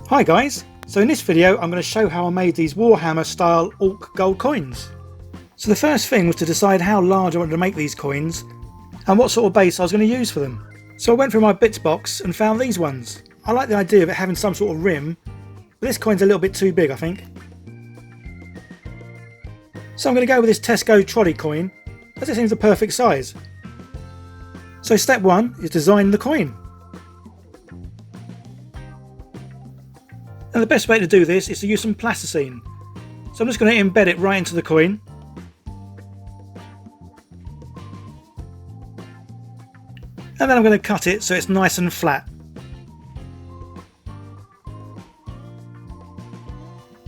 Hi guys, so in this video I'm going to show how I made these Warhammer style Ork gold coins. So the first thing was to decide how large I wanted to make these coins and what sort of base I was going to use for them. So I went through my bits box and found these ones. I like the idea of it having some sort of rim, but this coin's a little bit too big I think. So I'm going to go with this Tesco trolley coin as it seems the perfect size. So step one is design the coin. And the best way to do this is to use some plasticine. So I'm just going to embed it right into the coin. And then I'm going to cut it so it's nice and flat.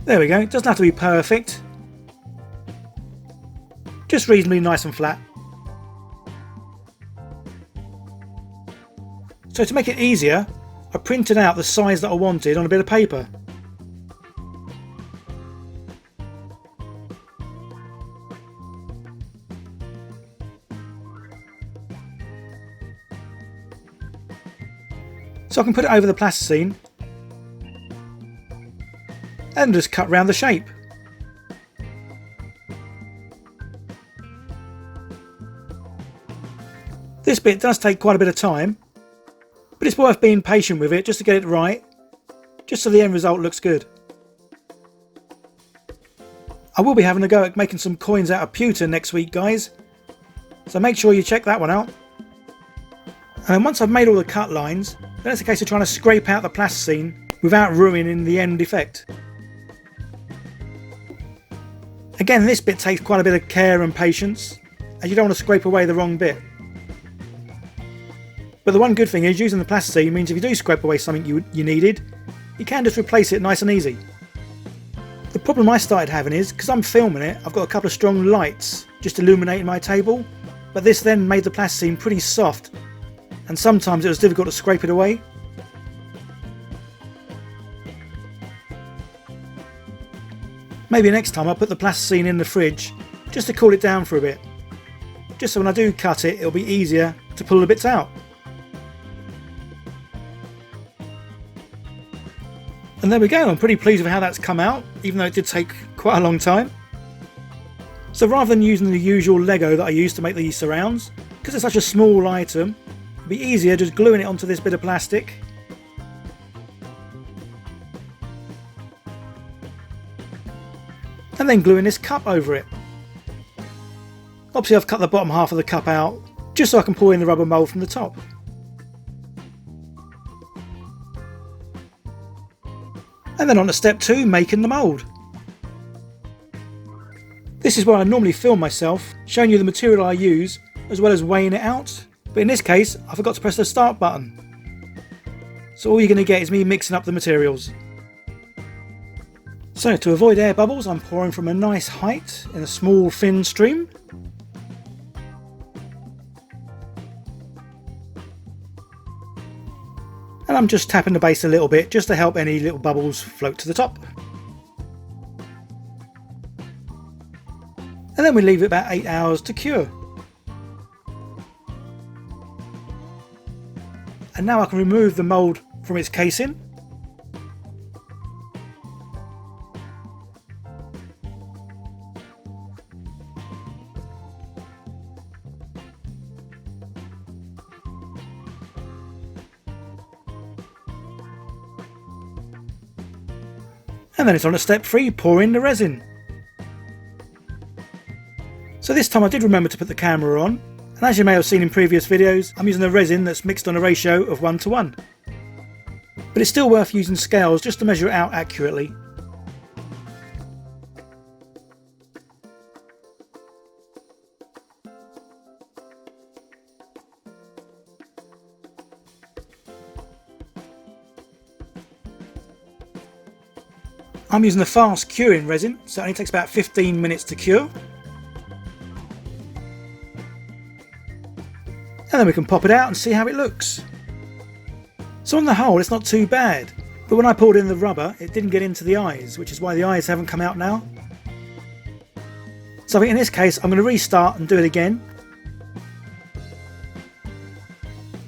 There we go, it doesn't have to be perfect. Just reasonably nice and flat. So to make it easier, I printed out the size that I wanted on a bit of paper. So I can put it over the plasticine and just cut round the shape. This bit does take quite a bit of time, but it's worth being patient with it just to get it right, just so the end result looks good. I will be having a go at making some coins out of pewter next week guys, so make sure you check that one out. And once I've made all the cut lines, then it's a case of trying to scrape out the plasticine without ruining the end effect. Again, this bit takes quite a bit of care and patience, as you don't want to scrape away the wrong bit. But the one good thing is using the plasticine means if you do scrape away something you needed, you can just replace it nice and easy. The problem I started having is, because I'm filming it, I've got a couple of strong lights just illuminating my table, but this then made the plasticine pretty soft, and sometimes it was difficult to scrape it away. Maybe next time I'll put the plasticine in the fridge just to cool it down for a bit, just so when I do cut it it'll be easier to pull the bits out. And there we go, I'm pretty pleased with how that's come out, even though it did take quite a long time. So rather than using the usual Lego that I use to make these surrounds, because it's such a small item, it'd be easier just gluing it onto this bit of plastic. And then gluing this cup over it. Obviously I've cut the bottom half of the cup out, just so I can pour in the rubber mould from the top. And then on to step 2, making the mould. This is where I normally film myself, showing you the material I use, as well as weighing it out. But in this case, I forgot to press the start button. So all you're going to get is me mixing up the materials. So to avoid air bubbles, I'm pouring from a nice height in a small thin stream. And I'm just tapping the base a little bit just to help any little bubbles float to the top. And then we leave it about 8 hours to cure. And now I can remove the mould from its casing. And then it's on to step 3, pouring the resin. So this time I did remember to put the camera on, and as you may have seen in previous videos, I'm using a resin that's mixed on a ratio of 1:1. But it's still worth using scales just to measure it out accurately. I'm using a fast curing resin, so it only takes about 15 minutes to cure. And then we can pop it out and see how it looks. So on the whole it's not too bad, but when I poured in the rubber it didn't get into the eyes, which is why the eyes haven't come out now. So I think in this case I'm going to restart and do it again.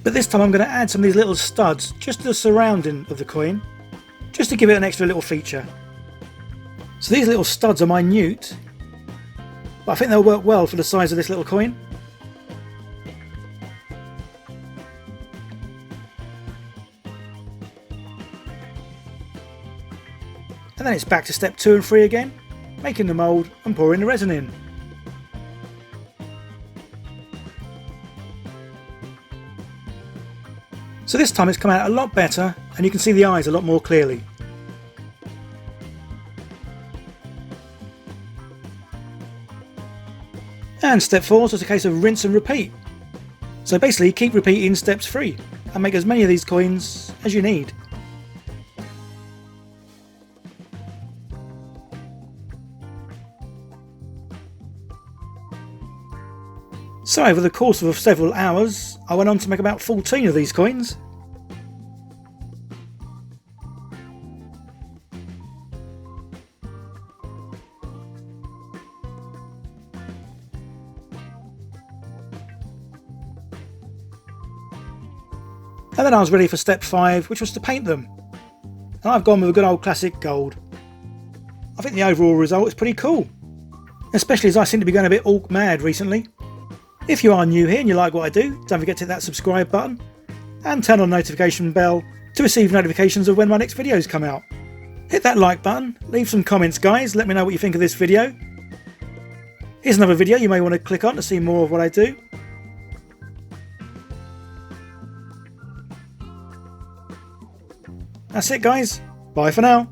But this time I'm going to add some of these little studs just to the surrounding of the coin. just to give it an extra little feature. So these little studs are minute, but I think they'll work well for the size of this little coin. And then it's back to step 2 and 3 again, making the mould and pouring the resin in. So this time it's come out a lot better and you can see the eyes a lot more clearly. And step 4 is just a case of rinse and repeat. So basically keep repeating steps 3 and make as many of these coins as you need. So over the course of several hours I went on to make about 14 of these coins. And then I was ready for step 5, which was to paint them. And I've gone with a good old classic gold. I think the overall result is pretty cool, especially as I seem to be going a bit orc mad recently. If you are new here and you like what I do, don't forget to hit that subscribe button and turn on the notification bell to receive notifications of when my next videos come out. Hit that like button, leave some comments guys, let me know what you think of this video. Here's another video you may want to click on to see more of what I do. That's it guys, bye for now.